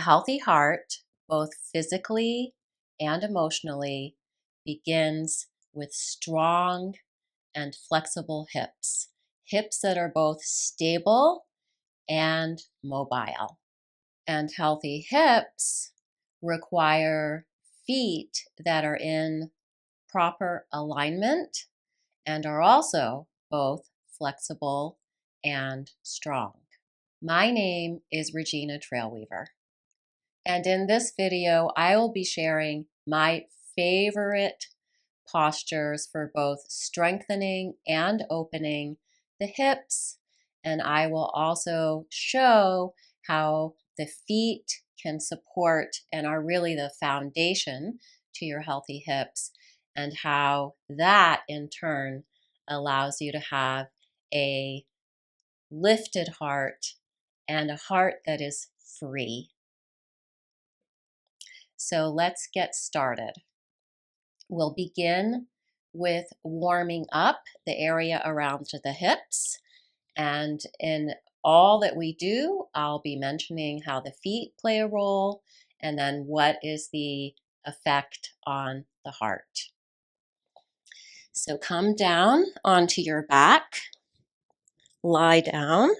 healthy heart, both physically and emotionally, begins with strong and flexible hips. Hips that are both stable and mobile. And healthy hips require feet that are in proper alignment and are also both flexible and strong. My name is Regina Trailweaver, and in this video I will be sharing my favorite postures for both strengthening and opening the hips, and I will also show how the feet can support and are really the foundation to your healthy hips, and how that in turn allows you to have a lifted heart and a heart that is free. So let's get started. We'll begin with warming up the area around the hips, and in all that we do, I'll be mentioning how the feet play a role and then what is the effect on the heart. So come down onto your back, lie down,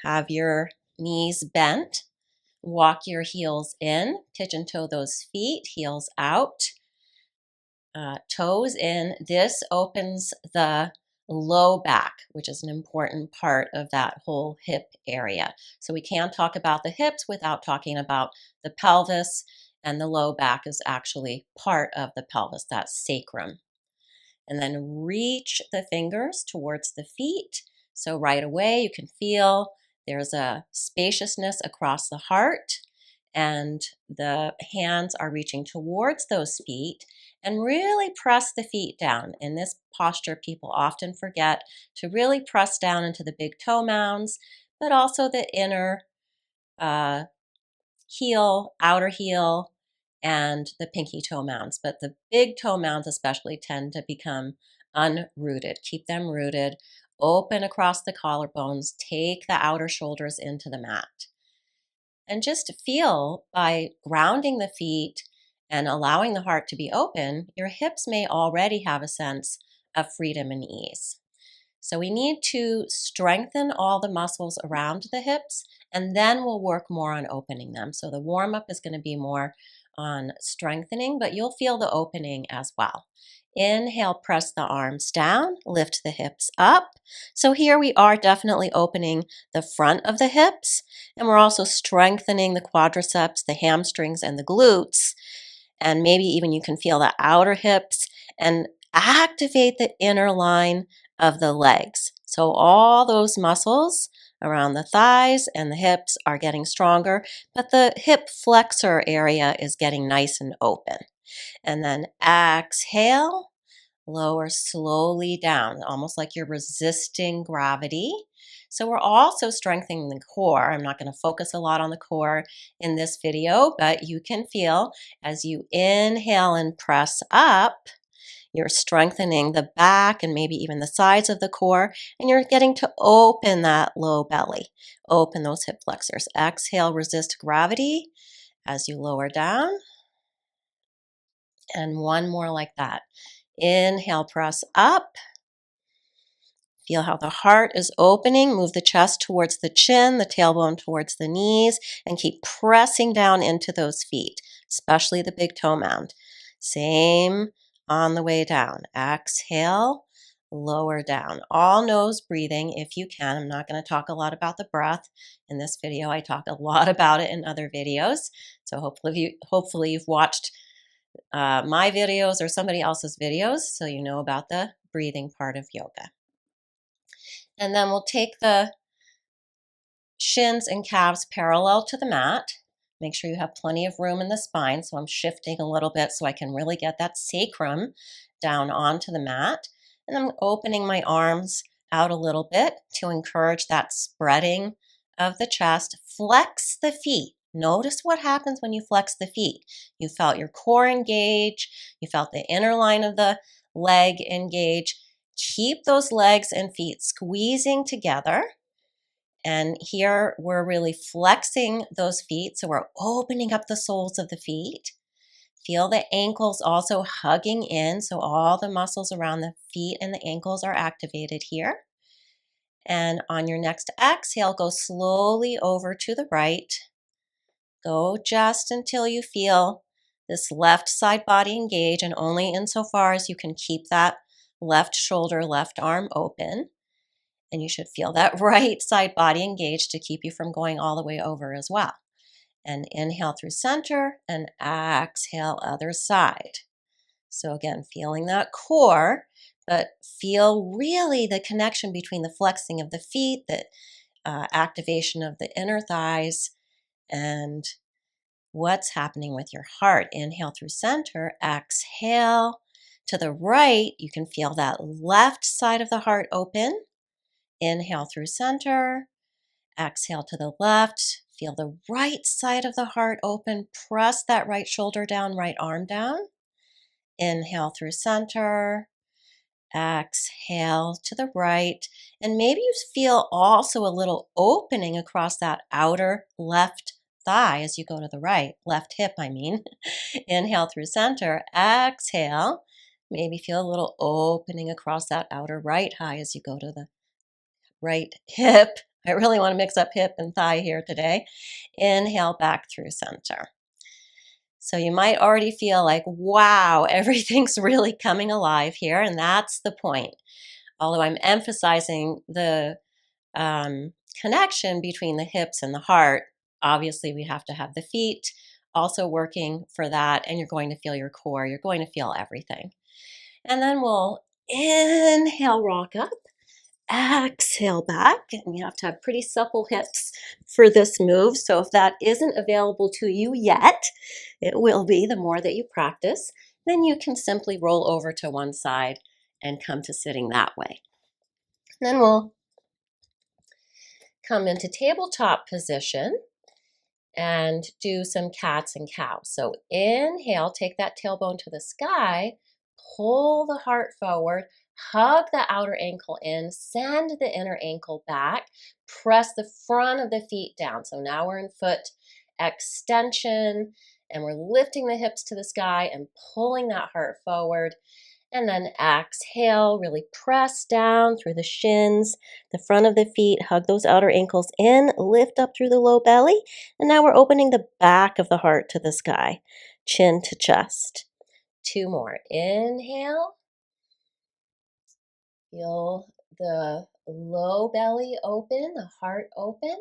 have your knees bent, walk your heels in, pigeon toe those feet, heels out. Toes in. This opens the low back, which is an important part of that whole hip area. So we can't talk about the hips without talking about the pelvis, and the low back is actually part of the pelvis, that sacrum. And then reach the fingers towards the feet. So right away you can feel there's a spaciousness across the heart, and the hands are reaching towards those feet, and really press the feet down. In this posture, people often forget to really press down into the big toe mounds, but also the inner heel, outer heel, and the pinky toe mounds. But the big toe mounds especially tend to become unrooted. Keep them rooted. Open across the collarbones. Take the outer shoulders into the mat. And just feel, by grounding the feet and allowing the heart to be open, your hips may already have a sense of freedom and ease. So we need to strengthen all the muscles around the hips, and then we'll work more on opening them. So the warm-up is going to be more on strengthening, but you'll feel the opening as well. Inhale, press the arms down, lift the hips up. So here we are definitely opening the front of the hips, and we're also strengthening the quadriceps, the hamstrings, and the glutes. And maybe even you can feel the outer hips and activate the inner line of the legs. So all those muscles around the thighs and the hips are getting stronger, but the hip flexor area is getting nice and open. And then exhale, lower slowly down, almost like you're resisting gravity. So we're also strengthening the core. I'm not going to focus a lot on the core in this video, but you can feel as you inhale and press up, you're strengthening the back and maybe even the sides of the core, and you're getting to open that low belly. Open those hip flexors. Exhale, resist gravity as you lower down. And one more like that. Inhale, press up. Feel how the heart is opening. Move the chest towards the chin, the tailbone towards the knees, and keep pressing down into those feet, especially the big toe mound. Same on the way down. Exhale, lower down. All nose breathing if you can. I'm not going to talk a lot about the breath in this video. I talk a lot about it in other videos. So hopefully you've watched my videos or somebody else's videos so you know about the breathing part of yoga. And then we'll take the shins and calves parallel to the mat. Make sure you have plenty of room in the spine. So I'm shifting a little bit so I can really get that sacrum down onto the mat. And I'm opening my arms out a little bit to encourage that spreading of the chest. Flex the feet. Notice what happens when you flex the feet. You felt your core engage. You felt the inner line of the leg engage. Keep those legs and feet squeezing together, And here we're really flexing those feet. So we're opening up the soles of the feet. Feel the ankles also hugging in. So all the muscles around the feet and the ankles are activated here. And on your next exhale, go slowly over to the right. Go just until you feel this left side body engage, and only insofar as you can keep that left shoulder, left arm open. And you should feel that right side body engaged to keep you from going all the way over as well. And inhale through center and exhale other side. So again, feeling that core, but feel really the connection between the flexing of the feet, the activation of the inner thighs, and what's happening with your heart. Inhale through center, exhale to the right. You can feel that left side of the heart open. Inhale through center, exhale to the left. Feel the right side of the heart open. Press that right shoulder down, right arm down. Inhale through center, exhale to the right. And maybe you feel also a little opening across that outer left thigh as you go to the right, left hip, I mean. Inhale through center, exhale. Maybe feel a little opening across that outer right thigh as you go to the right hip. I really want to mix up hip and thigh here today. Inhale back through center. So you might already feel like, wow, everything's really coming alive here. And that's the point. Although I'm emphasizing the connection between the hips and the heart, obviously we have to have the feet also working for that. And you're going to feel your core. You're going to feel everything. And then we'll inhale, rock up. Exhale back, and you have to have pretty supple hips for this move. So if that isn't available to you yet, it will be the more that you practice. Then you can simply roll over to one side and come to sitting that way. Then we'll come into tabletop position and do some cats and cows. So inhale, take that tailbone to the sky, pull the heart forward, hug the outer ankle in, send the inner ankle back, press the front of the feet down. So now we're in foot extension and we're lifting the hips to the sky and pulling that heart forward. And then exhale, really press down through the shins, the front of the feet, hug those outer ankles in, lift up through the low belly. And now we're opening the back of the heart to the sky, chin to chest. Two more. Inhale. Feel the low belly open, the heart open.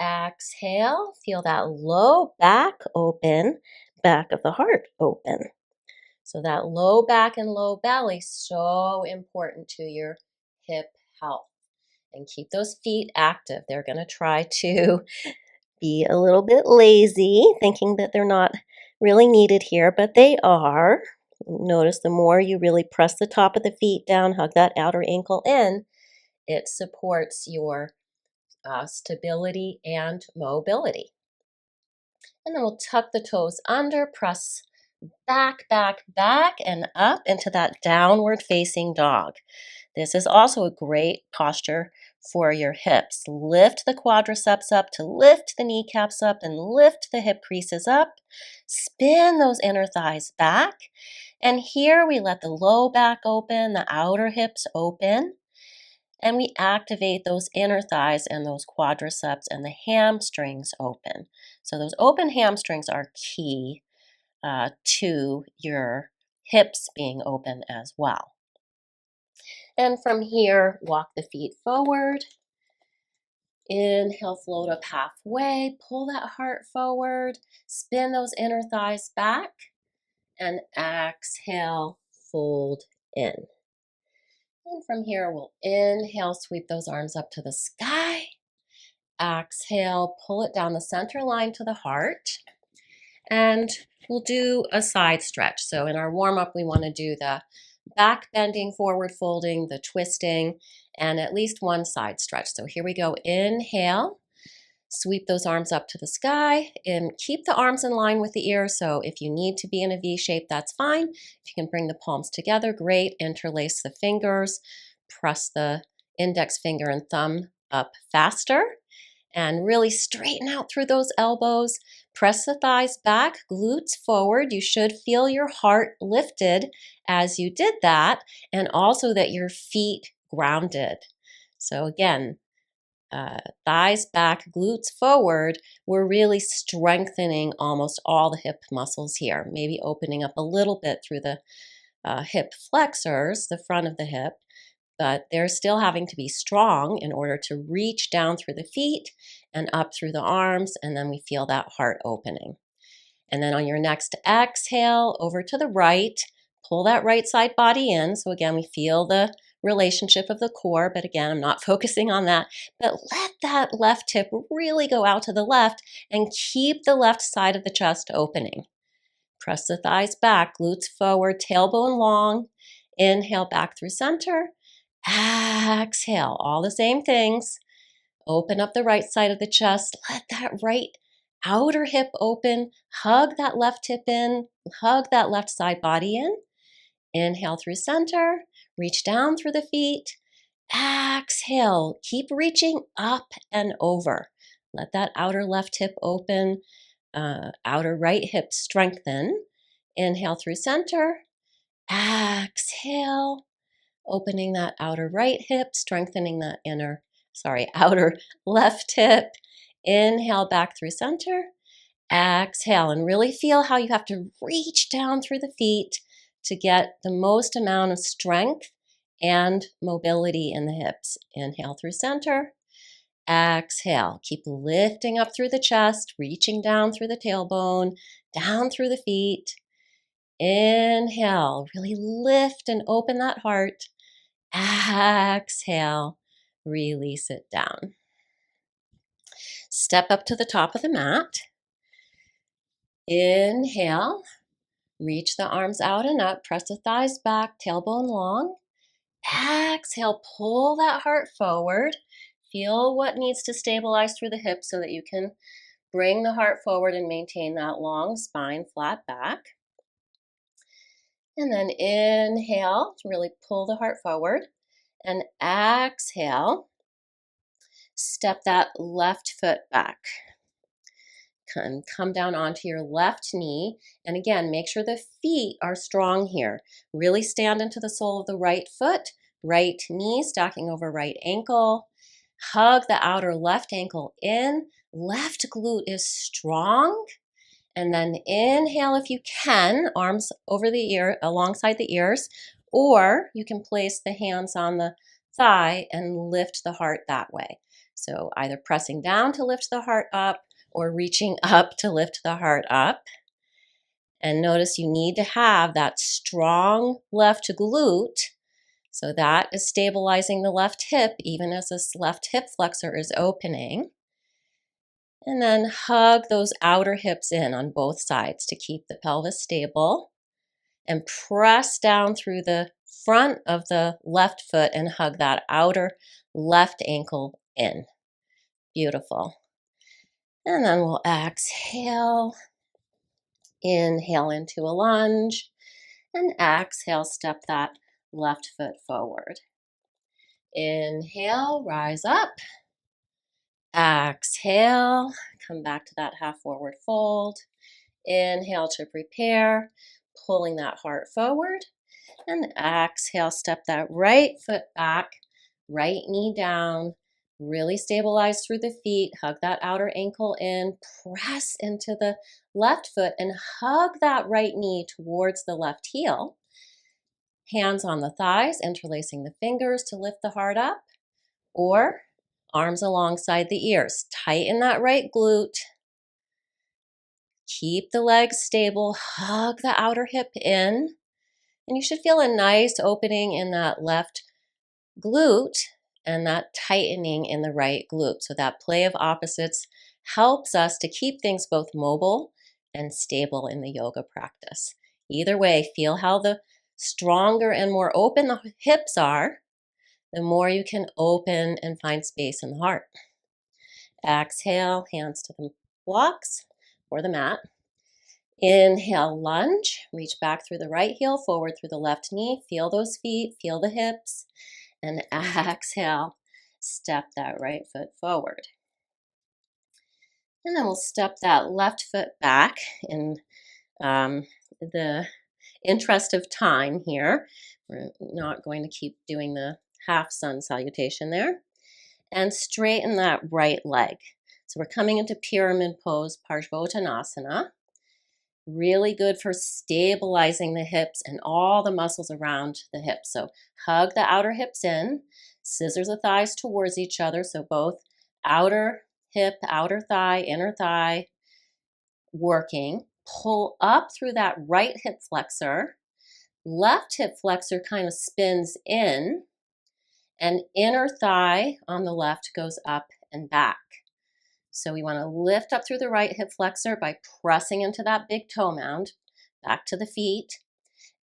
Exhale. Feel that low back open, back of the heart open. So that low back and low belly, so important to your hip health. And keep those feet active. They're going to try to be a little bit lazy, thinking that they're not really needed here, but they are. Notice the more you really press the top of the feet down, hug that outer ankle in, it supports your stability and mobility. And then we'll tuck the toes under, press back, back, back, and up into that downward facing dog. This is also a great posture for your hips. Lift the quadriceps up to lift the kneecaps up and lift the hip creases up. Spin those inner thighs back. And here we let the low back open, the outer hips open, and we activate those inner thighs and those quadriceps and the hamstrings open. So those open hamstrings are key to your hips being open as well. And from here, walk the feet forward. Inhale, float up halfway, pull that heart forward, spin those inner thighs back, and exhale, fold in. And from here, we'll inhale, sweep those arms up to the sky. Exhale, pull it down the center line to the heart. And we'll do a side stretch. So in our warm-up, we want to do the back bending, forward folding, the twisting, and at least one side stretch. So here we go. Inhale, sweep those arms up to the sky, and keep the arms in line with the ears. So if you need to be in a V shape, that's fine. If you can bring the palms together, great. Interlace the fingers, press the index finger and thumb up faster. And really straighten out through those elbows. Press the thighs back, glutes forward. You should feel your heart lifted as you did that, and also that your feet grounded. So again, thighs back, glutes forward. We're really strengthening almost all the hip muscles here, maybe opening up a little bit through the hip flexors, the front of the hip, but they're still having to be strong in order to reach down through the feet and up through the arms, and then we feel that heart opening. And then on your next exhale, over to the right, pull that right side body in. So again, we feel the relationship of the core, but again, I'm not focusing on that. But let that left hip really go out to the left and keep the left side of the chest opening. Press the thighs back, glutes forward, tailbone long. Inhale back through center. Exhale, all the same things. Open up the right side of the chest. Let that right outer hip open. Hug that left hip in. Hug that left side body in. Inhale through center. Reach down through the feet. Exhale. Keep reaching up and over. Let that outer left hip open. Outer right hip strengthen. Inhale through center. Exhale. Opening that outer right hip, strengthening that outer left hip. Inhale back through center. Exhale, and really feel how you have to reach down through the feet to get the most amount of strength and mobility in the hips. Inhale through center. Exhale. Keep lifting up through the chest, reaching down through the tailbone, down through the feet. Inhale. Really lift and open that heart. Exhale, release it down. Step up to the top of the mat. Inhale, reach the arms out and up, press the thighs back, tailbone long. Exhale, pull that heart forward. Feel what needs to stabilize through the hips so that you can bring the heart forward and maintain that long spine, flat back. And then inhale to really pull the heart forward. And exhale, step that left foot back. Come down onto your left knee. And again, make sure the feet are strong here. Really stand into the sole of the right foot, right knee stacking over right ankle. Hug the outer left ankle in. Left glute is strong. And then inhale if you can, arms over the ear, alongside the ears, or you can place the hands on the thigh and lift the heart that way. So either pressing down to lift the heart up or reaching up to lift the heart up. And notice you need to have that strong left glute. So that is stabilizing the left hip, even as this left hip flexor is opening. And then hug those outer hips in on both sides to keep the pelvis stable. And press down through the front of the left foot and hug that outer left ankle in. Beautiful. And then we'll exhale. Inhale into a lunge. And exhale, step that left foot forward. Inhale, rise up. Exhale, come back to that half forward fold. Inhale to prepare, pulling that heart forward. And exhale, step that right foot back, right knee down. Really stabilize through the feet. Hug that outer ankle in. Press into the left foot and hug that right knee towards the left heel. Hands on the thighs, interlacing the fingers to lift the heart up. Or arms alongside the ears. Tighten that right glute. Keep the legs stable. Hug the outer hip in. And you should feel a nice opening in that left glute and that tightening in the right glute. So that play of opposites helps us to keep things both mobile and stable in the yoga practice. Either way, feel how the stronger and more open the hips are, the more you can open and find space in the heart. Exhale, hands to the blocks or the mat. Inhale, lunge. Reach back through the right heel, forward through the left knee. Feel those feet, feel the hips. And exhale, step that right foot forward. And then we'll step that left foot back in the interest of time here. We're not going to keep doing the half sun salutation there. And straighten that right leg. So we're coming into pyramid pose, Parsvottanasana. Really good for stabilizing the hips and all the muscles around the hips. So hug the outer hips in, scissor the thighs towards each other. So both outer hip, outer thigh, inner thigh working. Pull up through that right hip flexor. Left hip flexor kind of spins in, and inner thigh on the left goes up and back. So we want to lift up through the right hip flexor by pressing into that big toe mound, back to the feet,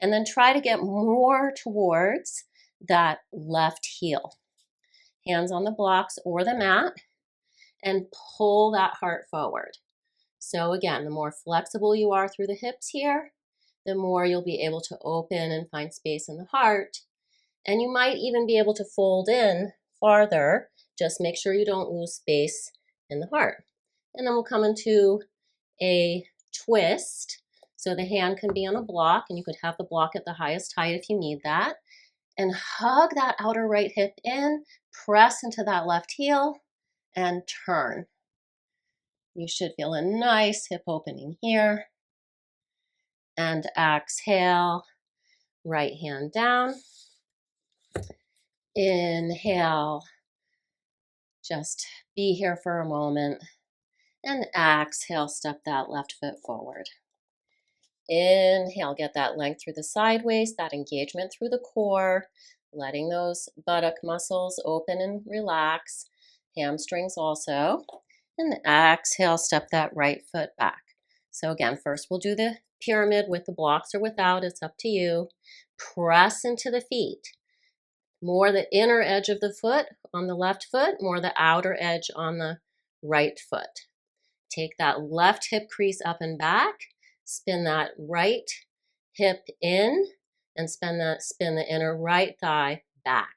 and then try to get more towards that left heel. Hands on the blocks or the mat, and pull that heart forward. So again, the more flexible you are through the hips here, the more you'll be able to open and find space in the heart. And you might even be able to fold in farther. Just make sure you don't lose space in the heart. And then we'll come into a twist. So the hand can be on a block, and you could have the block at the highest height if you need that. And hug that outer right hip in, press into that left heel, and turn. You should feel a nice hip opening here. And exhale, right hand down. Inhale, just be here for a moment. And exhale, step that left foot forward. Inhale, get that length through the sideways, that engagement through the core, letting those buttock muscles open and relax, hamstrings also. And exhale, step that right foot back. So again, first we'll do the pyramid with the blocks or without, it's up to you. Press into the feet. More the inner edge of the foot on the left foot, more the outer edge on the right foot. Take that left hip crease up and back, spin that right hip in, and spin the inner right thigh back.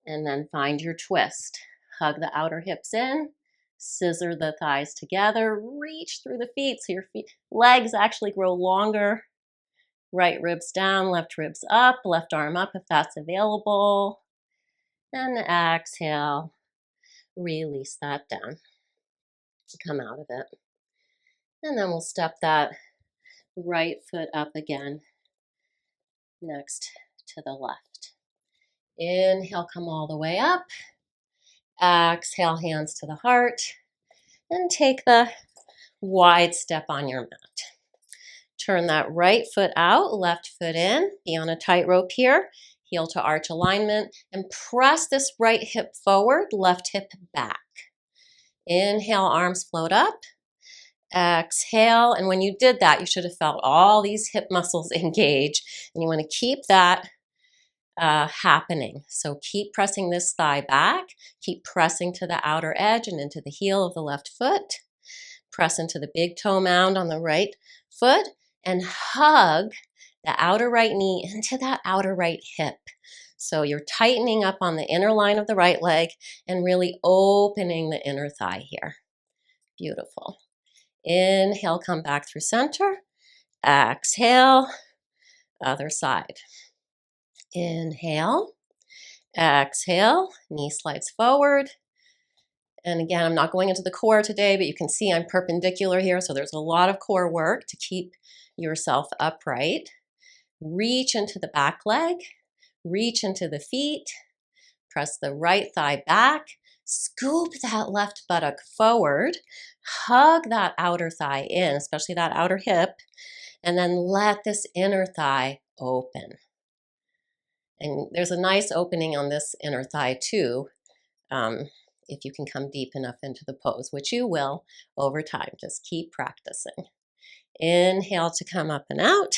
And then find your twist. Hug the outer hips in, scissor the thighs together, reach through the feet so your legs actually grow longer. Right ribs down, left ribs up, left arm up if that's available. And exhale, release that down. Come out of it. And then we'll step that right foot up again next to the left. Inhale, come all the way up. Exhale, hands to the heart. And take the wide step on your mat. Turn that right foot out, left foot in. Be on a tightrope here. Heel to arch alignment. And press this right hip forward, left hip back. Inhale, arms float up. Exhale, and when you did that, you should have felt all these hip muscles engage, and you want to keep that happening. So keep pressing this thigh back, keep pressing to the outer edge and into the heel of the left foot. Press into the big toe mound on the right foot, and hug the outer right knee into that outer right hip. So you're tightening up on the inner line of the right leg and really opening the inner thigh here. Beautiful. Inhale, come back through center. Exhale, other side. Inhale, exhale, knee slides forward. And again, I'm not going into the core today, but you can see I'm perpendicular here, so there's a lot of core work to keep yourself upright. Reach into the back leg, reach into the feet, press the right thigh back, scoop that left buttock forward, hug that outer thigh in, especially that outer hip, and then let this inner thigh open. And there's a nice opening on this inner thigh too, if you can come deep enough into the pose, which you will over time. Just keep practicing. Inhale to come up and out.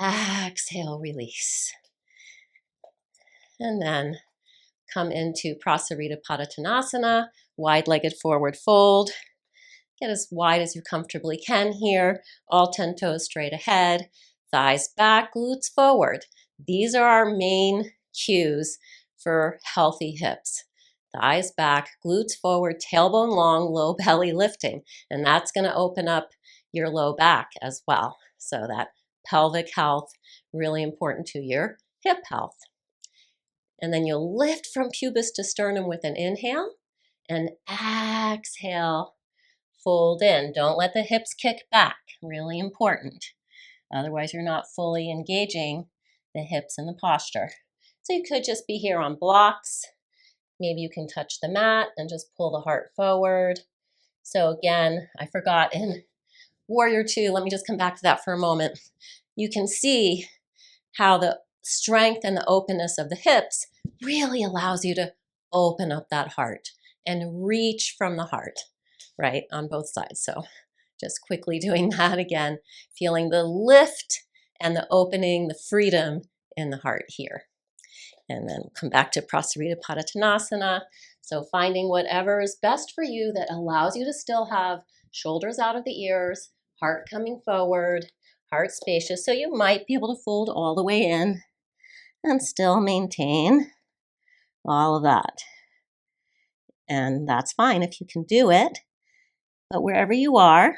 Exhale, release. And then come into Prasarita Padmasana, wide-legged forward fold. Get as wide as you comfortably can here. All 10 toes straight ahead. Thighs back, glutes forward. These are our main cues for healthy hips. Thighs back, glutes forward, tailbone long, low belly lifting. And that's going to open up your low back as well. So that pelvic health, really important to your hip health. And then you'll lift from pubis to sternum with an inhale and exhale, fold in. Don't let the hips kick back, really important. Otherwise, you're not fully engaging the hips and the posture. So you could just be here on blocks. Maybe you can touch the mat and just pull the heart forward. So again, I forgot in Warrior 2, let me just come back to that for a moment. You can see how the strength and the openness of the hips really allows you to open up that heart and reach from the heart, right, on both sides. So just quickly doing that again, feeling the lift and the opening, the freedom in the heart here. And then come back to Prasarita Padmasana. So finding whatever is best for you that allows you to still have shoulders out of the ears, heart coming forward, heart spacious. So you might be able to fold all the way in and still maintain all of that. And that's fine if you can do it. But wherever you are,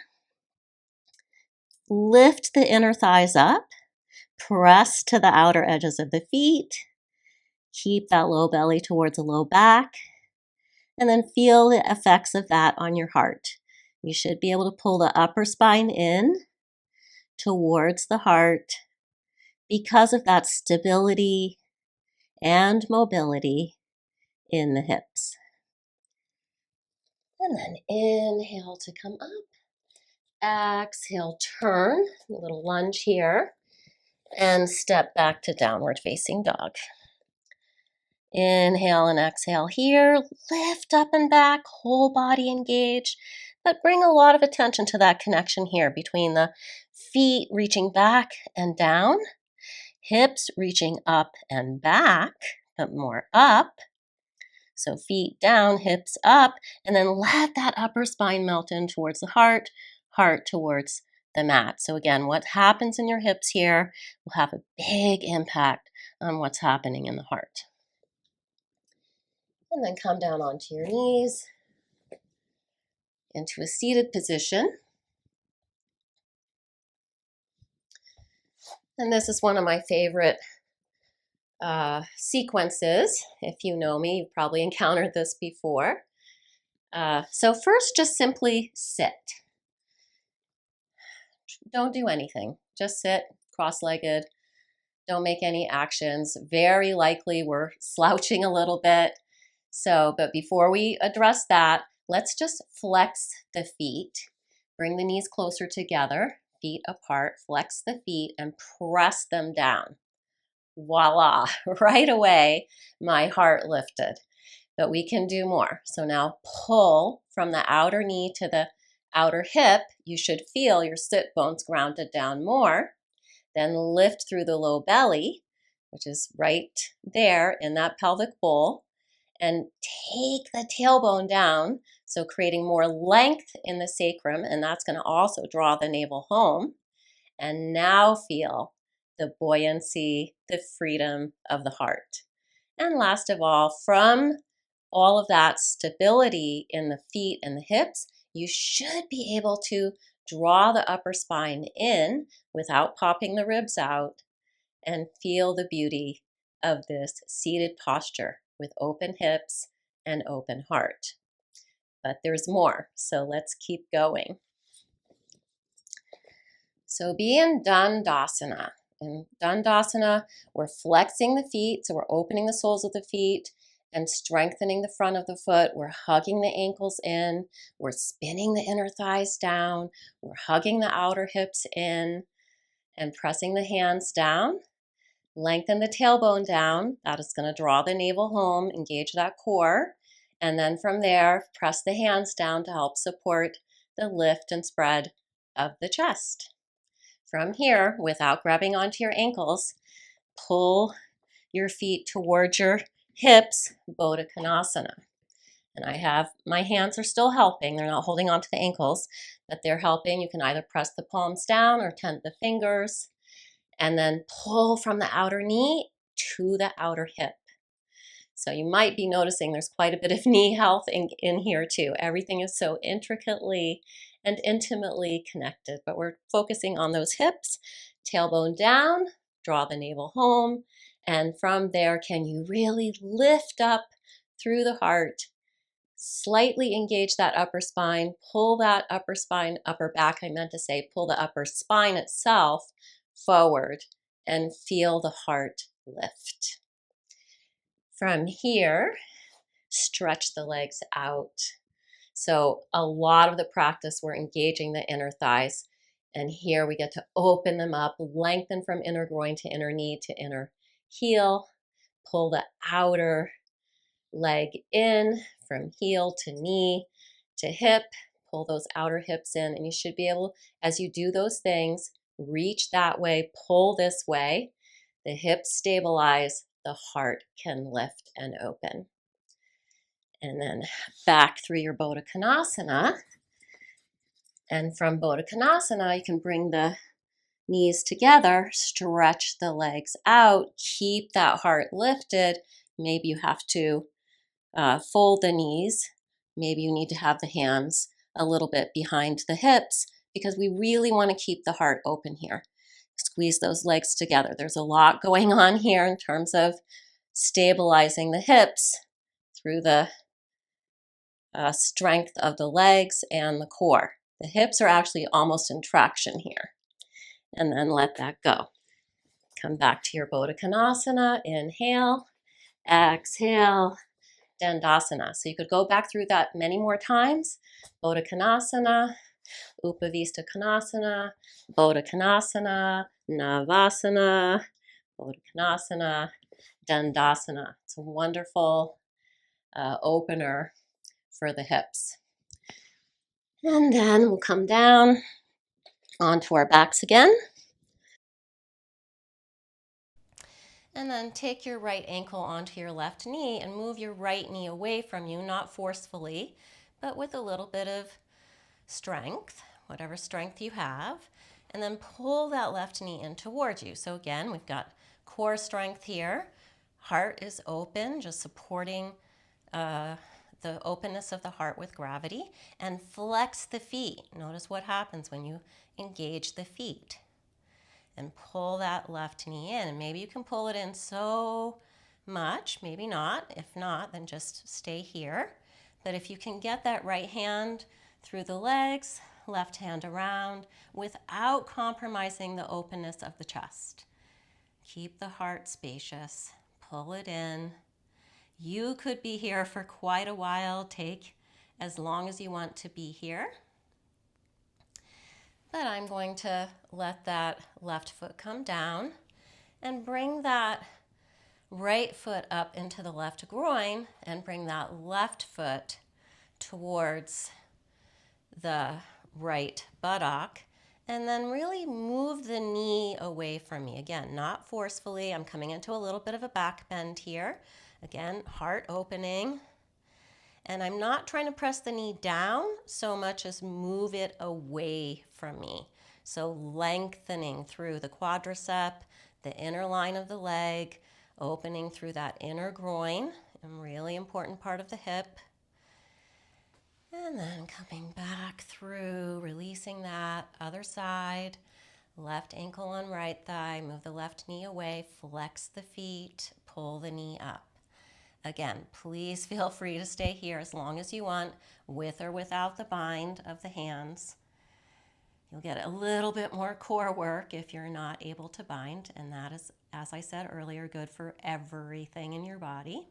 lift the inner thighs up, press to the outer edges of the feet, keep that low belly towards the low back, and then feel the effects of that on your heart. You should be able to pull the upper spine in towards the heart because of that stability and mobility in the hips. And then inhale to come up. Exhale, turn, a little lunge here, and step back to downward facing dog. Inhale and exhale here, lift up and back, whole body engaged, but bring a lot of attention to that connection here between the feet reaching back and down, hips reaching up and back, but more up. So feet down, hips up, and then let that upper spine melt in towards the heart, heart towards the mat. So again, what happens in your hips here will have a big impact on what's happening in the heart. And then come down onto your knees into a seated position. And this is one of my favorite sequences. If you know me, you've probably encountered this before. So first, just simply sit. Don't do anything. Just sit cross-legged. Don't make any actions. Very likely we're slouching a little bit. But before we address that, let's just flex the feet. Bring the knees closer together, feet apart, flex the feet and press them down. Voila, right away, my heart lifted. But we can do more. So now pull from the outer knee to the outer hip. You should feel your sit bones grounded down more. Then lift through the low belly, which is right there in that pelvic bowl, and take the tailbone down, so creating more length in the sacrum, and that's going to also draw the navel home. And now feel the buoyancy, the freedom of the heart. And last of all, from all of that stability in the feet and the hips, you should be able to draw the upper spine in without popping the ribs out and feel the beauty of this seated posture with open hips and open heart. But there's more, so let's keep going. So be in Dandasana. In Dandasana, we're flexing the feet, so we're opening the soles of the feet and strengthening the front of the foot. We're hugging the ankles in. We're spinning the inner thighs down. We're hugging the outer hips in and pressing the hands down. Lengthen the tailbone down. That is going to draw the navel home, engage that core. And then from there, press the hands down to help support the lift and spread of the chest. From here, without grabbing onto your ankles, pull your feet towards your hips, Baddha Konasana. And my hands are still helping. They're not holding onto the ankles, but they're helping. You can either press the palms down or tent the fingers. And then pull from the outer knee to the outer hip. So you might be noticing there's quite a bit of knee health in here too. Everything is so intricately and intimately connected, but we're focusing on those hips, tailbone down, draw the navel home, and from there, can you really lift up through the heart, slightly engage that upper spine, pull that upper spine, upper back, I meant to say, pull the upper spine itself forward and feel the heart lift. From here, stretch the legs out. So a lot of the practice, we're engaging the inner thighs. And here we get to open them up, lengthen from inner groin to inner knee to inner heel, pull the outer leg in from heel to knee to hip, pull those outer hips in, and you should be able, as you do those things, reach that way, pull this way, the hips stabilize, the heart can lift and open. And then back through your Baddha Konasana. And from Baddha Konasana, you can bring the knees together, stretch the legs out, keep that heart lifted. Maybe you have to fold the knees. Maybe you need to have the hands a little bit behind the hips because we really want to keep the heart open here. Squeeze those legs together. There's a lot going on here in terms of stabilizing the hips through the strength of the legs and the core. The hips are actually almost in traction here. And then let that go. Come back to your Baddha Konasana. Inhale, exhale, Dandasana. So you could go back through that many more times. Baddha Konasana, Upavista Konasana, Baddha Konasana, Navasana, Baddha Konasana, Dandasana. It's a wonderful opener for the hips. And then we'll come down onto our backs again. And then take your right ankle onto your left knee and move your right knee away from you, not forcefully, but with a little bit of strength, whatever strength you have. And then pull that left knee in towards you. So again, we've got core strength here. Heart is open, just supporting the openness of the heart with gravity. And flex the feet. Notice what happens when you engage the feet. And pull that left knee in. And maybe you can pull it in so much, maybe not. If not, then just stay here. But if you can get that right hand through the legs, left hand around, without compromising the openness of the chest. Keep the heart spacious. Pull it in. You could be here for quite a while. Take as long as you want to be here. But I'm going to let that left foot come down and bring that right foot up into the left groin and bring that left foot towards the right buttock. And then really move the knee away from me. Again, not forcefully. I'm coming into a little bit of a back bend here. Again, heart opening. And I'm not trying to press the knee down so much as move it away from me. So lengthening through the quadricep, the inner line of the leg, opening through that inner groin, a really important part of the hip. And then coming back through, releasing that other side. Left ankle on right thigh, move the left knee away, flex the feet, pull the knee up. Again, please feel free to stay here as long as you want, with or without the bind of the hands. You'll get a little bit more core work if you're not able to bind, and that is, as I said earlier, good for everything in your body.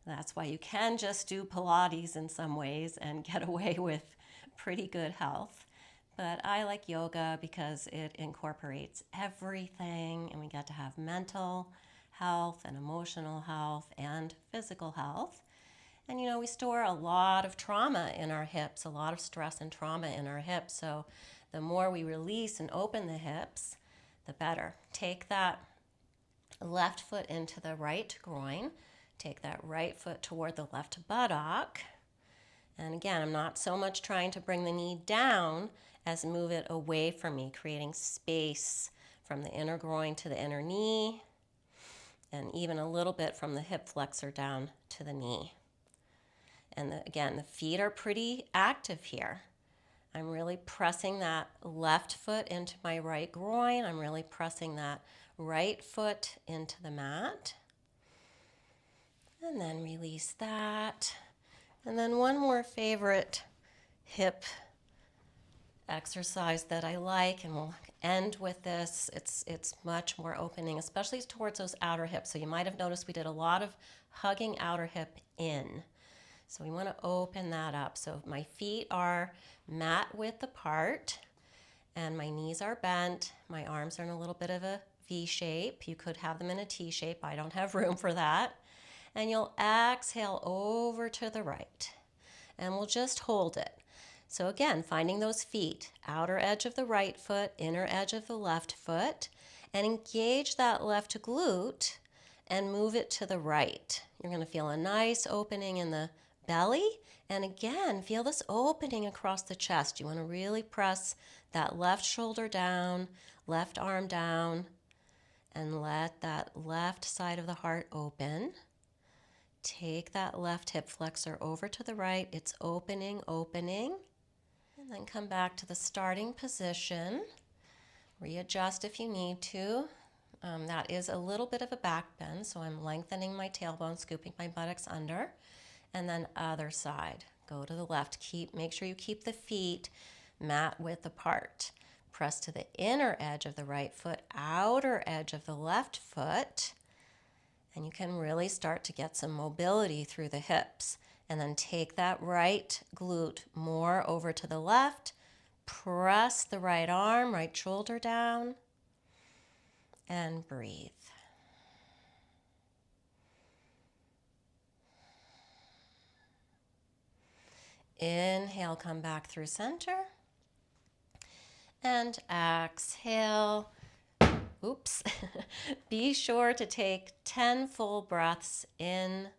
That's why you can just do Pilates in some ways and get away with pretty good health. But I like yoga because it incorporates everything, and we get to have mental health and emotional health and physical health. And you know, we store a lot of trauma in our hips, a lot of stress and trauma in our hips. So the more we release and open the hips, the better. Take that left foot into the right groin. Take that right foot toward the left buttock. And again, I'm not so much trying to bring the knee down as move it away from me, creating space from the inner groin to the inner knee. and even a little bit from the hip flexor down to the knee. And again, the feet are pretty active here. I'm really pressing that left foot into my right groin. I'm really pressing that right foot into the mat. And then release that. And then one more favorite hip exercise that I like, and we'll end with this. It's much more opening, especially towards those outer hips. So you might have noticed we did a lot of hugging outer hip in. So we want to open that up. So my feet are mat width apart and my knees are bent. My arms are in a little bit of a V shape. You could have them in a T shape. I don't have room for that. And you'll exhale over to the right. And we'll just hold it. So again, finding those feet, outer edge of the right foot, inner edge of the left foot, and engage that left glute and move it to the right. You're going to feel a nice opening in the belly, and again, feel this opening across the chest. You want to really press that left shoulder down, left arm down, and let that left side of the heart open. Take that left hip flexor over to the right. It's opening, opening. And then come back to the starting position. Readjust if you need to. That is a little bit of a back bend, so I'm lengthening my tailbone, scooping my buttocks under. And then other side. Go to the left. Make sure you keep the feet mat width apart. Press to the inner edge of the right foot, outer edge of the left foot. And you can really start to get some mobility through the hips. And then take that right glute more over to the left. Press the right arm, right shoulder down. And breathe. Inhale, come back through center. And exhale. Oops. Be sure to take 10 full breaths in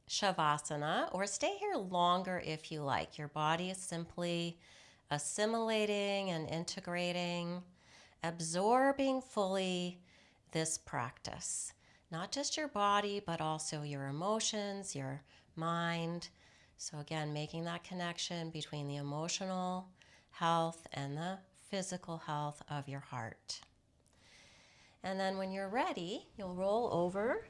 Shavasana, or stay here longer if you like. Your body is simply assimilating and integrating, absorbing fully this practice. Not just your body, but also your emotions, your mind. So again, making that connection between the emotional health and the physical health of your heart. And then when you're ready, you'll roll over.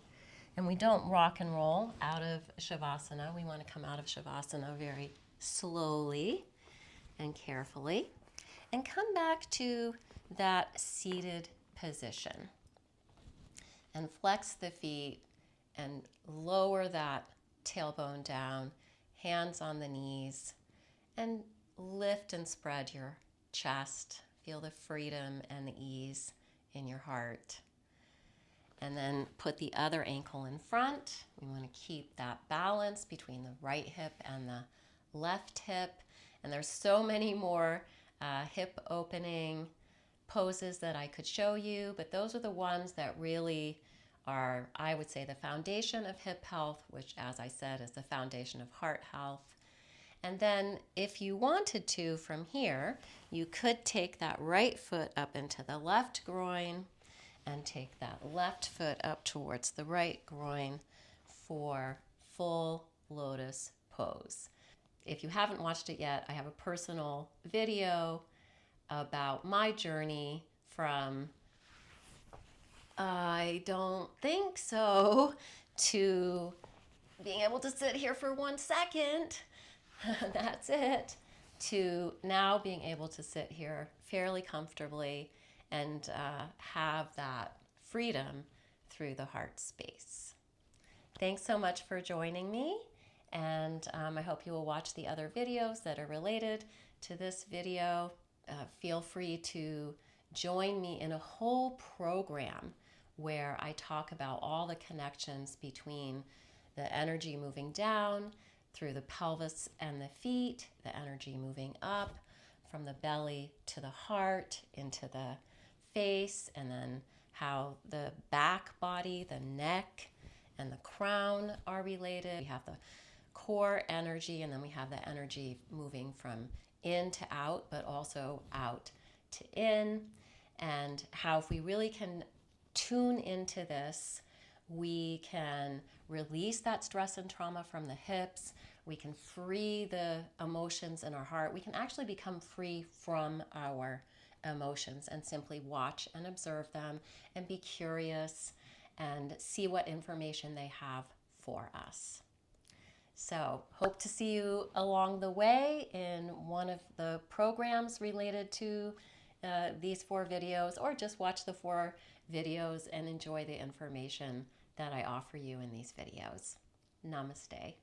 And we don't rock and roll out of Shavasana. We want to come out of Shavasana very slowly and carefully. And come back to that seated position. And flex the feet and lower that tailbone down, hands on the knees, and lift and spread your chest. Feel the freedom and the ease in your heart. And then put the other ankle in front. We want to keep that balance between the right hip and the left hip. And there's so many more hip opening poses that I could show you, but those are the ones that really are, I would say, the foundation of hip health, which, as I said, is the foundation of heart health. And then if you wanted to, from here, you could take that right foot up into the left groin and take that left foot up towards the right groin for full lotus pose. If you haven't watched it yet, I have a personal video about my journey from I don't think so to being able to sit here for 1 second. That's it. To now being able to sit here fairly comfortably and have that freedom through the heart space. Thanks so much for joining me, and I hope you will watch the other videos that are related to this video. Feel free to join me in a whole program where I talk about all the connections between the energy moving down through the pelvis and the feet, the energy moving up from the belly to the heart into the face, and then how the back body, the neck, and the crown are related. We have the core energy, and then we have the energy moving from in to out, but also out to in, and how if we really can tune into this, we can release that stress and trauma from the hips. We can free the emotions in our heart. We can actually become free from our emotions and simply watch and observe them and be curious and see what information they have for us. So, hope to see you along the way in one of the programs related to these 4 videos, or just watch the 4 videos and enjoy the information that I offer you in these videos. Namaste.